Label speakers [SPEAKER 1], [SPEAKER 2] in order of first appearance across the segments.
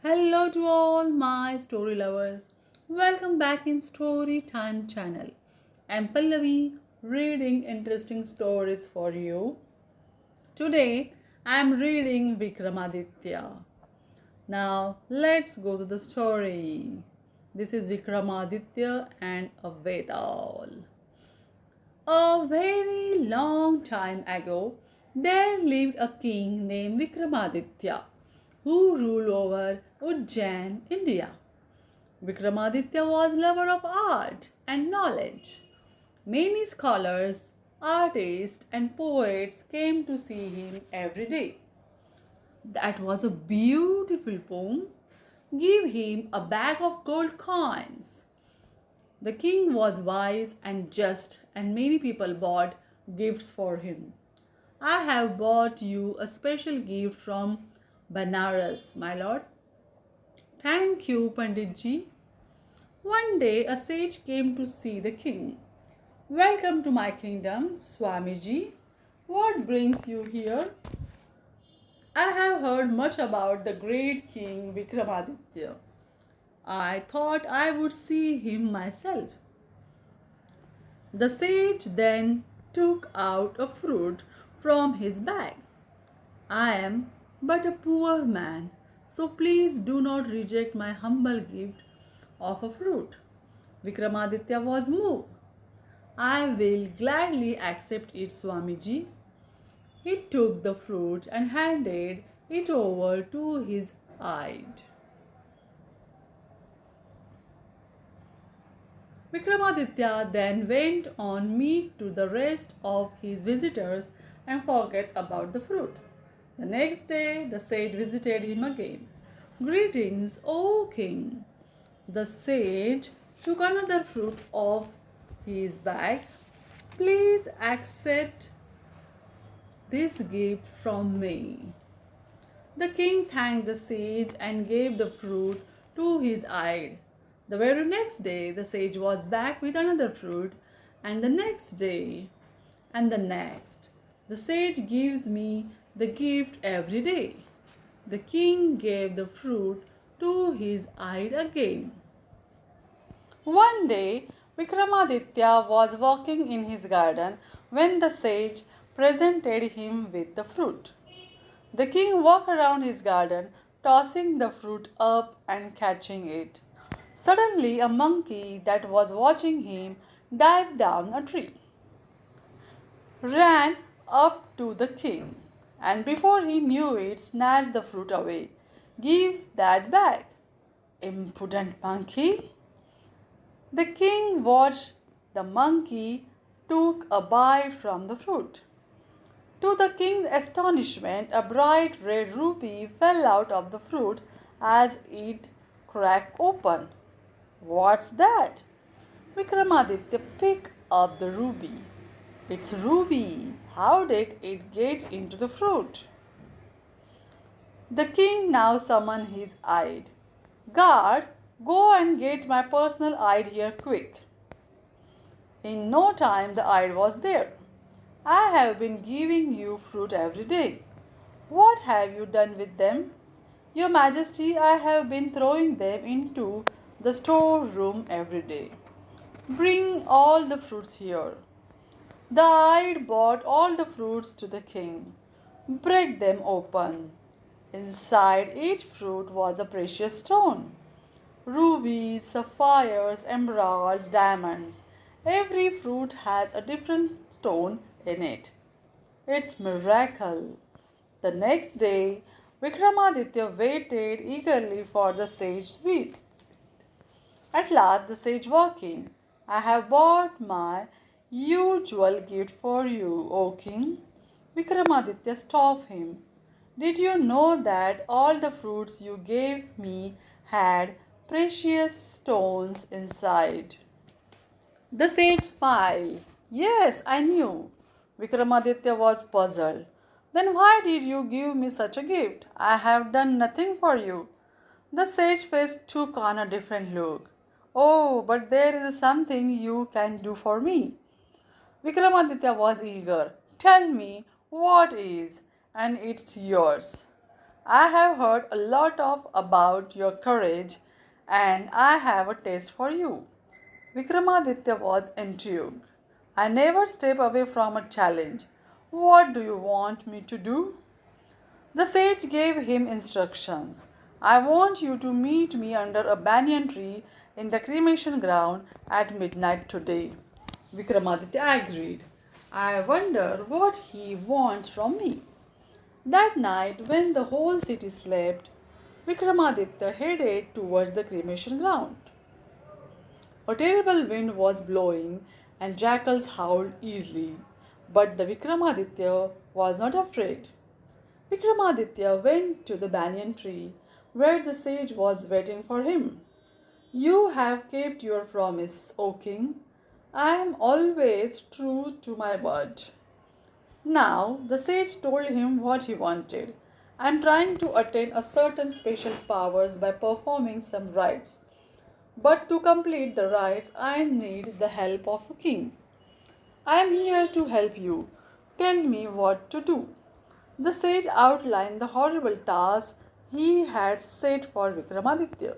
[SPEAKER 1] Hello to all my story lovers. Welcome back in Story Time channel. I'm Pallavi reading interesting stories for you. Today I'm reading Vikramaditya. Now let's go to the story. This is Vikramaditya and a vetal. A very long time ago, there lived a king named Vikramaditya who ruled over Ujjain, India. Vikramaditya was lover of art and knowledge. Many scholars, artists, and poets came to see him every day. That was a beautiful poem. Give him a bag of gold coins. The king was wise and just, and many people bought gifts for him. I have bought you a special gift from Banaras, my lord. Thank you, Panditji. One day a sage came to see the king. Welcome to my kingdom, Swamiji. What brings you here? I have heard much about the great king Vikramaditya. I thought I would see him myself. The sage then took out a fruit from his bag. I am but a poor man, so please do not reject my humble gift of a fruit. Vikramaditya was moved. I will gladly accept it, Swamiji. He took the fruit and handed it over to his guide. Vikramaditya then went on meet to the rest of his visitors and forgot about the fruit. The next day, the sage visited him again. Greetings, O king. The sage took another fruit of his bag. Please accept this gift from me. The king thanked the sage and gave the fruit to his guide. The very next day, the sage was back with another fruit, and the next day, and the next. The sage gives me the gift every day. The king gave the fruit to his guide again. One day, Vikramaditya was walking in his garden when the sage presented him with the fruit. The king walked around his garden, tossing the fruit up and catching it. Suddenly, a monkey that was watching him dived down a tree, ran up to the king, and before he knew it, snatched the fruit away. Give that back, impudent monkey! The king watched the monkey took a bite from the fruit. To the king's astonishment, a bright red rupee fell out of the fruit as it cracked open. What's that? Vikramaditya picked up the ruby. It's ruby. How did it get into the fruit? The king now summoned his guide. Guard, go and get my personal guide here quick. In no time the guide was there. I have been giving you fruit every day. What have you done with them? Your Majesty, I have been throwing them into the storeroom every day. Bring all the fruits here. The guide brought all the fruits to the king. Break them open. Inside each fruit was a precious stone. Rubies, sapphires, emeralds, diamonds. Every fruit has a different stone in it. It's miracle. The next day, Vikramaditya waited eagerly for the sage's visit. At last, the sage walked in. I have brought my usual gift for you, O king. Vikramaditya stopped him. Did you know that all the fruits you gave me had precious stones inside? The sage smiled. Yes, I knew. Vikramaditya was puzzled. Then why did you give me such a gift? I have done nothing for you. The sage face took on a different look. Oh, but there is something you can do for me. Vikramaditya was eager. Tell me what is, and it's yours. I have heard a lot of about your courage and I have a taste for you. Vikramaditya was intrigued. I never step away from a challenge. What do you want me to do? The sage gave him instructions. I want you to meet me under a banyan tree in the cremation ground at midnight today. Vikramaditya agreed. I wonder what he wants from me. That night, when the whole city slept, Vikramaditya headed towards the cremation ground. A terrible wind was blowing and jackals howled eerily, but the Vikramaditya was not afraid. Vikramaditya went to the banyan tree where the sage was waiting for him. You have kept your promise, O king. I am always true to my word. Now the sage told him what he wanted. I am trying to attain a certain special powers by performing some rites. But to complete the rites, I need the help of a king. I am here to help you. Tell me what to do. The sage outlined the horrible task he had set for Vikramaditya.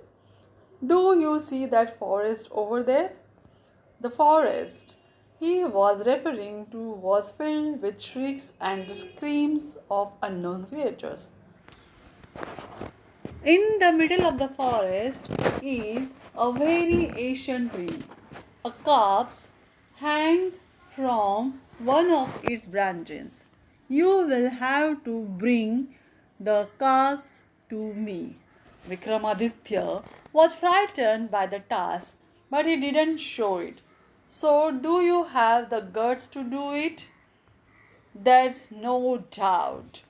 [SPEAKER 1] Do you see that forest over there? The forest he was referring to was filled with shrieks and screams of unknown creatures. In the middle of the forest is a very ancient tree. A corpse hangs from one of its branches. You will have to bring the corpse to me. Vikramaditya was frightened by the task, but he didn't show it. So, do you have the guts to do it? There's no doubt.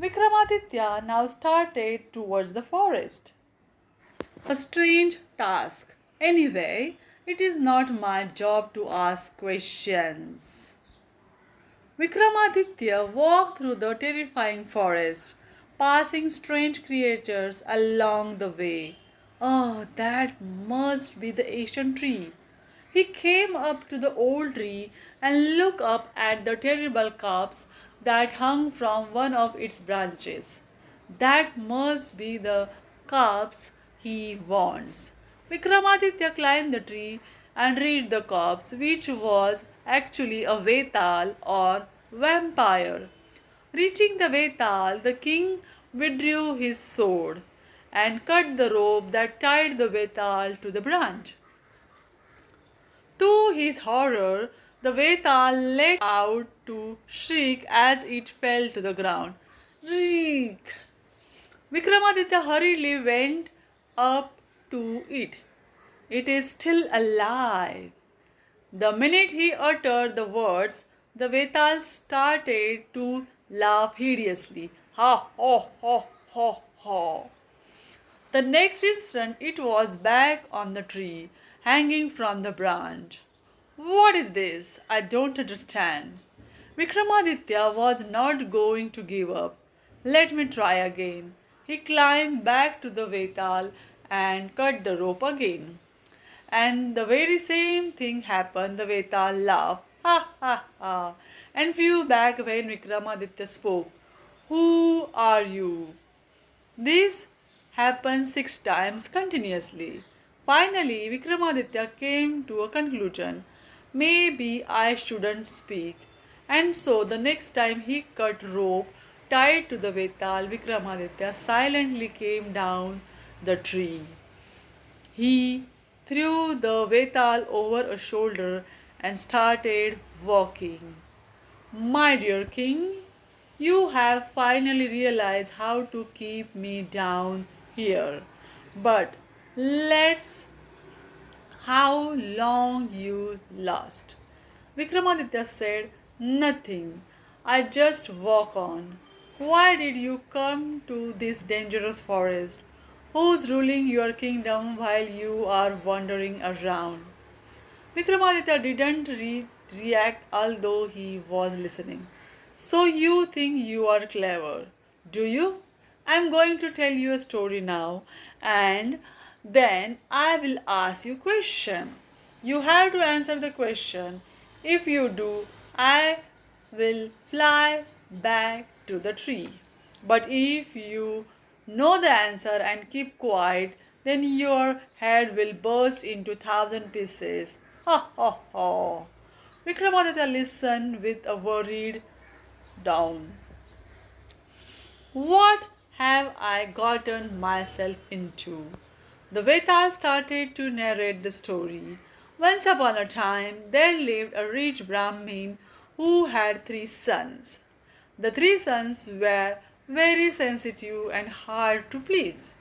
[SPEAKER 1] Vikramaditya now started towards the forest. A strange task. Anyway, it is not my job to ask questions. Vikramaditya walked through the terrifying forest, passing strange creatures along the way. Oh, that must be the ancient tree. He came up to the old tree and looked up at the terrible corpse that hung from one of its branches. That must be the corpse he wants. Vikramaditya climbed the tree and reached the corpse, which was actually a vetal or vampire. Reaching the vetal, the king withdrew his sword and cut the rope that tied the vetal to the branch. To his horror, the vetal let out to shriek as it fell to the ground. Shriek! Vikramaditya hurriedly went up to it. It is still alive. The minute he uttered the words, the vetal started to laugh hideously. Ha ha ha ha ha. The next instant it was back on the tree, hanging from the branch. What is this? I don't understand. Vikramaditya was not going to give up. Let me try again. He climbed back to the vetal and cut the rope again. And the very same thing happened. The vetal laughed, ha ha ha, and flew back when Vikramaditya spoke. Who are you? This happened 6 times continuously. Finally, Vikramaditya came to a conclusion. Maybe I shouldn't speak. And so the next time he cut rope tied to the vetal, Vikramaditya silently came down the tree. He threw the vetal over a shoulder and started walking. My dear king, you have finally realized how to keep me down here. But let's how long you last. Vikramaditya said, Nothing. I just walk on. Why did you come to this dangerous forest? Who's ruling your kingdom while you are wandering around? Vikramaditya didn't react although he was listening. So you think you are clever, do you? I'm going to tell you a story now and then I will ask you question. You have to answer the question. If you do, I will fly back to the tree. But if you know the answer and keep quiet, then your head will burst into 1,000 pieces. Ha ha ha. Vikramaditya listened with a worried down. What have I gotten myself into? The Vetal started to narrate the story. Once upon a time, there lived a rich Brahmin who had 3 sons. The 3 sons were very sensitive and hard to please.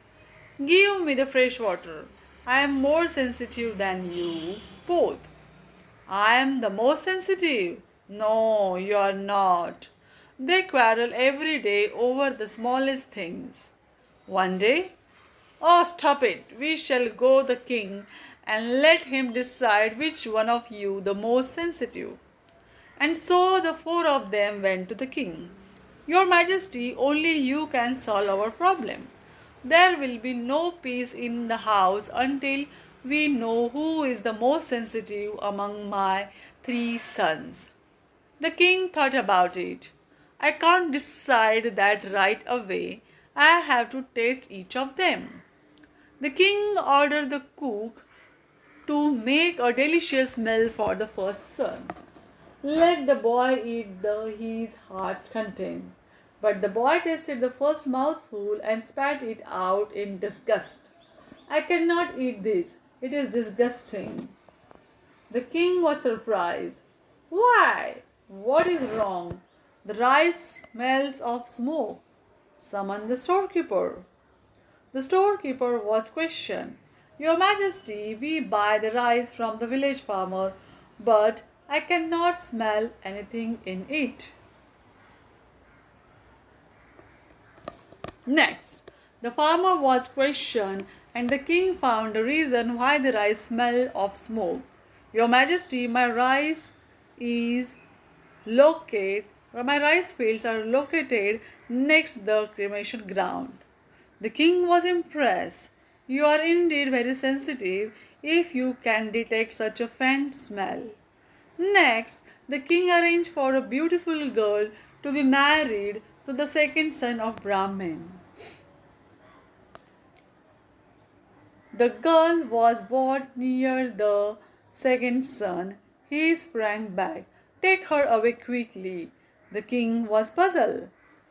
[SPEAKER 1] Give me the fresh water. I am more sensitive than you both. I am the most sensitive. No, you are not. They quarrel every day over the smallest things. One day, oh, stop it, we shall go the king and let him decide which one of you the most sensitive. And so the 4 of them went to the king. Your Majesty, only you can solve our problem. There will be no peace in the house until we know who is the most sensitive among my 3 sons. The king thought about it. I can't decide that right away. I have to taste each of them. The king ordered the cook to make a delicious meal for the first son. Let the boy eat his heart's content. But the boy tasted the first mouthful and spat it out in disgust. I cannot eat this. It is disgusting. The king was surprised. Why? What is wrong? The rice smells of smoke. Summon the storekeeper. The storekeeper was questioned. Your Majesty, we buy the rice from the village farmer, but I cannot smell anything in it. Next, the farmer was questioned and the king found a reason why the rice smelled of smoke. Your Majesty, my rice fields are located next the cremation ground. The king was impressed. You are indeed very sensitive if you can detect such a faint smell. Next, the king arranged for a beautiful girl to be married to the second son of Brahmin. The girl was brought near the second son. He sprang back. Take her away quickly. The king was puzzled.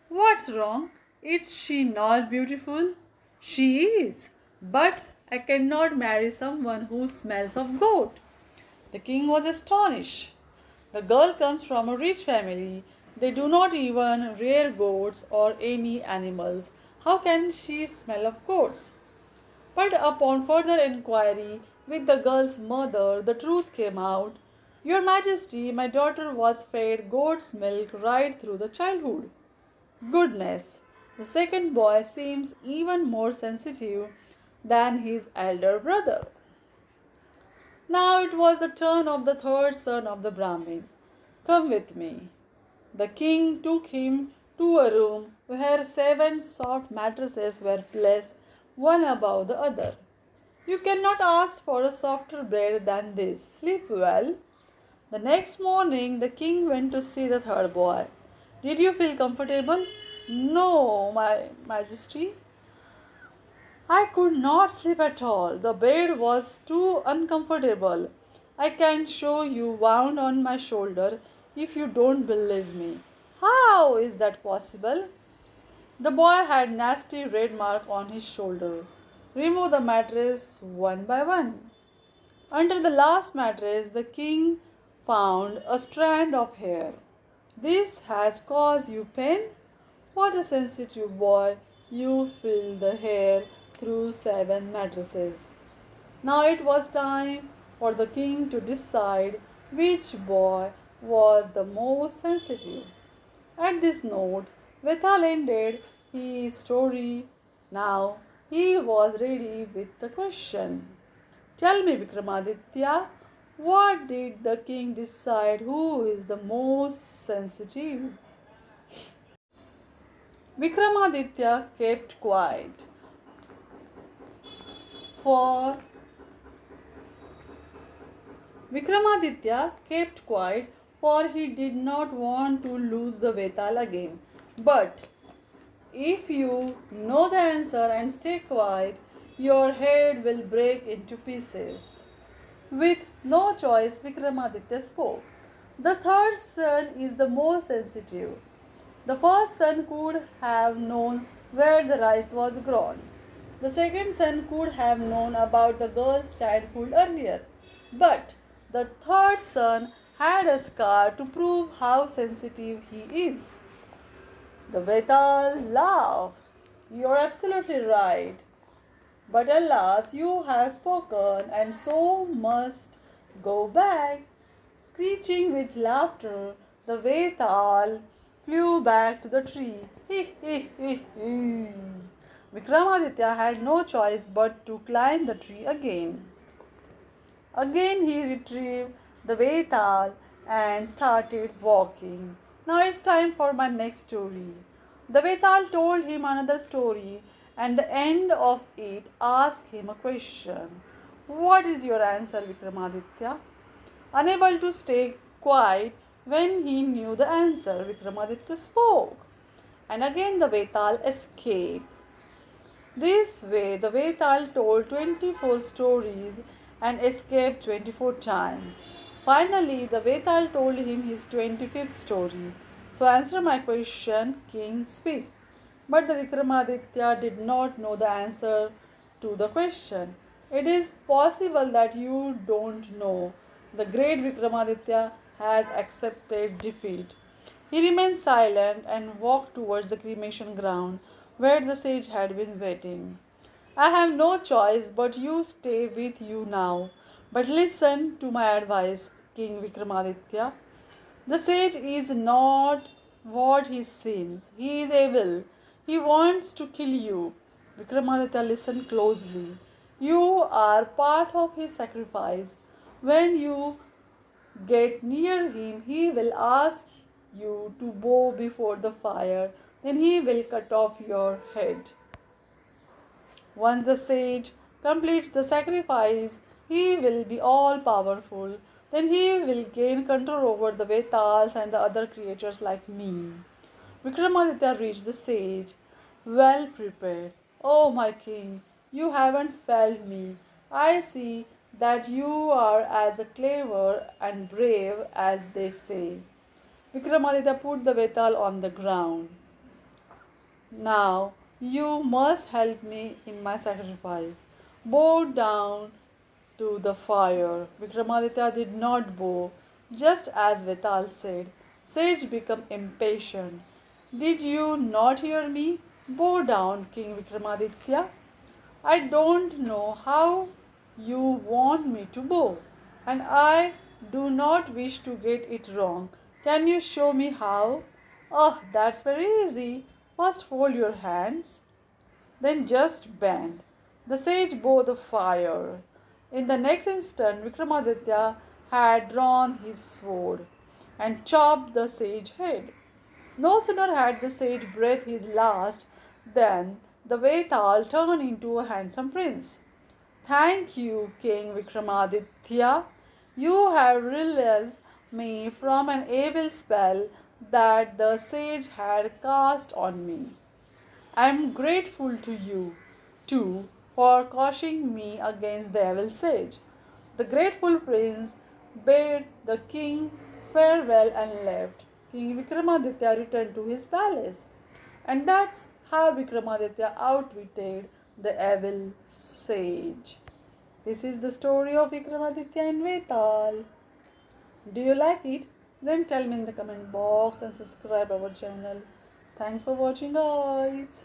[SPEAKER 1] What's wrong? Is she not beautiful? She is. But I cannot marry someone who smells of goat. The king was astonished. The girl comes from a rich family. They do not even rear goats or any animals. How can she smell of goats? But upon further inquiry with the girl's mother, the truth came out. Your Majesty, my daughter was fed goat's milk right through the childhood. Goodness, the second boy seems even more sensitive than his elder brother. Now it was the turn of the third son of the Brahmin. Come with me. The king took him to a room where 7 soft mattresses were placed one above the other. You cannot ask for a softer bed than this. Sleep well. The next morning, the king went to see the third boy. Did you feel comfortable? No, my majesty. I could not sleep at all. The bed was too uncomfortable. I can show you wound on my shoulder if you don't believe me. How is that possible? The boy had nasty red mark on his shoulder. Remove the mattress one by one. Under the last mattress, the king found a strand of hair. This has caused you pain? What a sensitive boy. You feel the hair through 7 mattresses. Now it was time for the king to decide which boy was the most sensitive. At this note, Vetal ended his story. Now he was ready with the question. Tell me, Vikramaditya, what did the king decide who is the most sensitive? Vikramaditya kept quiet. For Vikramaditya kept quiet, for he did not want to lose the Vetal again. But if you know the answer and stay quiet, your head will break into pieces. With no choice, Vikramaditya spoke. The third son is the most sensitive. The first son could have known where the rice was grown. The second son could have known about the girl's childhood earlier. But the third son had a scar to prove how sensitive he is. The vetal laughed. You're absolutely right. But alas, you have spoken, and so must go back. Screeching with laughter, the vetal flew back to the tree. He, he. Vikramaditya had no choice but to climb the tree again. Again he retrieved the vetal and started walking. Now it's time for my next story. The vetal told him another story, and the end of it asked him a question. What is your answer, Vikramaditya? Unable to stay quiet when he knew the answer, Vikramaditya spoke. And again the vetal escaped. This way, the vetal told 24 stories and escaped 24 times. Finally, the vetal told him his 25th story. So answer my question, King, speak. But the Vikramaditya did not know the answer to the question. It is possible that you don't know. The great Vikramaditya has accepted defeat. He remained silent and walked towards the cremation ground where the sage had been waiting. I have no choice but you stay with you now. But listen to my advice, King Vikramaditya. The sage is not what he seems. He is evil. He wants to kill you. Vikramaditya, listen closely. You are part of his sacrifice. When you get near him, he will ask you to bow before the fire. Then he will cut off your head. Once the sage completes the sacrifice, he will be all powerful. Then he will gain control over the Vetals and the other creatures like me. Vikramaditya reached the sage, well prepared. Oh, my king, you haven't failed me. I see that you are as clever and brave as they say. Vikramaditya put the Vetal on the ground. Now you must help me in my sacrifice. Bow down to the fire. Vikramaditya did not bow, just as Vetal said. Sage became impatient. Did you not hear me? Bow down, King Vikramaditya. I don't know how you want me to bow, and I do not wish to get it wrong. Can you show me how? Oh, that's very easy. First, fold your hands, then just bend. The sage bowed the fire. In the next instant, Vikramaditya had drawn his sword and chopped the sage's head. No sooner had the sage breathed his last than the Vetal turned into a handsome prince. Thank you, King Vikramaditya. You have released me from an evil spell that the sage had cast on me. I am grateful to you, too, for cautioning me against the evil sage. The grateful prince bade the king farewell and left. King Vikramaditya returned to his palace. And that's how Vikramaditya outwitted the evil sage. This is the story of Vikramaditya and Vetal. Do you like it? Then tell me in the comment box and subscribe our channel. Thanks for watching, guys.